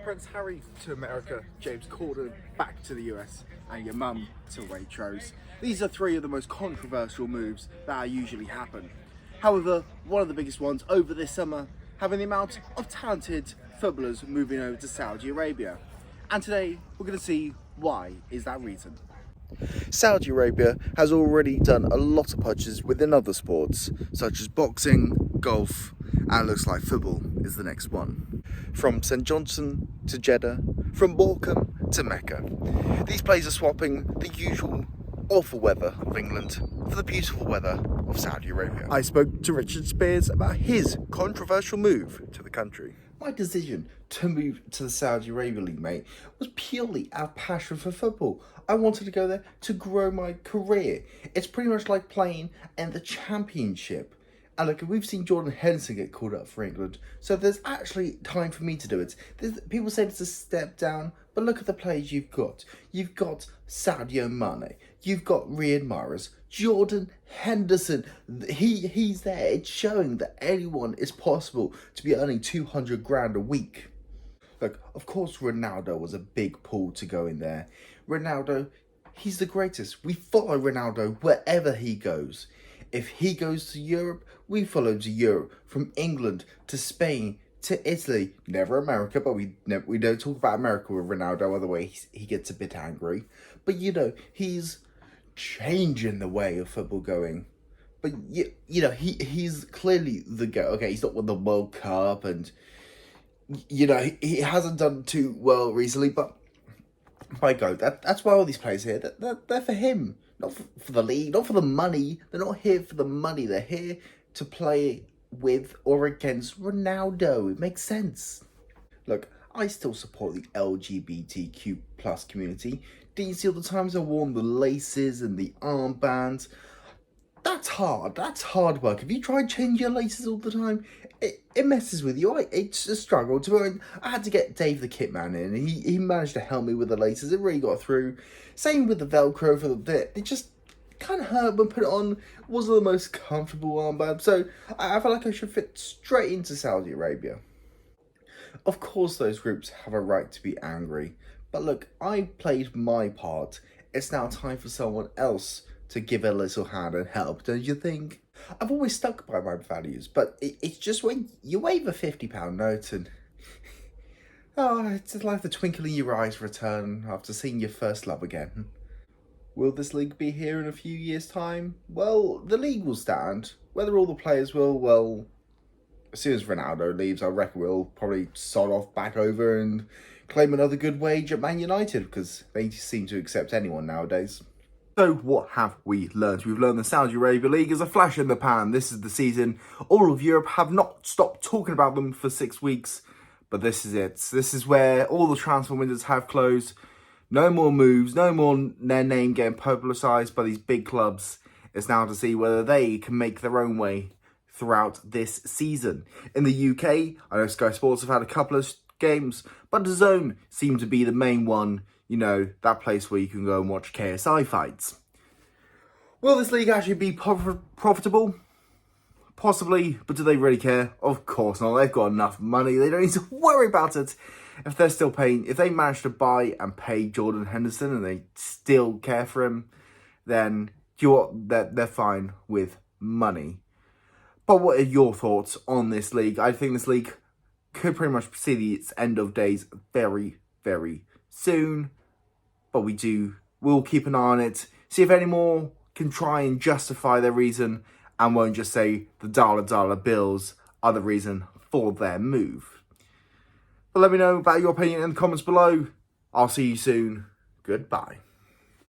Prince Harry to America, James Corden back to the US, and your mum to Waitrose. These are three of the most controversial moves that usually happen. However, one of the biggest ones over this summer having the amount of talented footballers moving over to Saudi Arabia. And today we're going to see why is that reason. Saudi Arabia has already done a lot of purchases within other sports, such as boxing, golf, and it looks like football is the next one. From St Johnson to Jeddah, from Morecambe to Mecca. These players are swapping the usual awful weather of England for the beautiful weather of Saudi Arabia. I spoke to Richard Spears about his controversial move to the country. My decision to move to the Saudi Arabia League, mate, was purely out of passion for football. I wanted to go there to grow my career. It's pretty much like playing in the Championship. And look, we've seen Jordan Henderson get called up for England, so there's actually time for me to do it. People say it's a step down, but look at the players you've got. You've got Sadio Mane, you've got Riyad Mahrez, Jordan Henderson. He's there. It's showing that anyone is possible to be earning 200 grand a week. Look, of course Ronaldo was a big pull to go in there. Ronaldo, he's the greatest. We follow Ronaldo wherever he goes. If he goes to Europe, we follow to Europe. From England to Spain to Italy. Never America, but we don't talk about America with Ronaldo, otherwise he gets a bit angry. But you know, he's changing the way of football going. But you know, he's clearly the go. Okay, he's not won the World Cup, and you know, he hasn't done too well recently, but by God, that's why all these players here, they're for him. Not for the league, not for the money. They're not here for the money. They're here to play with or against Ronaldo. It makes sense. Look, I still support the LGBTQ plus community. Do you see all the times I've worn the laces and the armbands? That's hard. That's hard work. Have you tried changing your laces all the time? It messes with you. It's a struggle. I had to get Dave the Kitman in. He managed to help me with the laces. It really got through. Same with the Velcro for the bit. It just kind of hurt when put it on. It wasn't the most comfortable armband. So I feel like I should fit straight into Saudi Arabia. Of course those groups have a right to be angry. But look, I played my part. It's now time for someone else to give a little hand and help, don't you think? I've always stuck by my values, but it's just when you wave a £50 note and it's like the twinkle in your eyes return after seeing your first love again. Will this league be here in a few years' time? Well, the league will stand. Whether all the players will, well, as soon as Ronaldo leaves, I reckon we'll probably sod off back over and claim another good wage at Man United, because they seem to accept anyone nowadays. So what have we learned? We've learned the Saudi Arabia League is a flash in the pan. This is the season. All of Europe have not stopped talking about them for 6 weeks, but this is it. This is where all the transfer windows have closed. No more moves, no more their name getting publicised by these big clubs. It's now to see whether they can make their own way throughout this season. In the UK, I know Sky Sports have had a couple of games, but DAZN seemed to be the main one. You know, that place where you can go and watch KSI fights. Will this league actually be profitable? Possibly, but do they really care? Of course not. They've got enough money. They don't need to worry about it. If they're still paying, if they manage to buy and pay Jordan Henderson and they still care for him, then they're fine with money. But what are your thoughts on this league? I think this league could pretty much see its end of days very, very soon. But we'll keep an eye on it, see if any more can try and justify their reason and won't just say the dollar bills are the reason for their move. But let me know about your opinion in the comments below. I'll see you soon. Goodbye.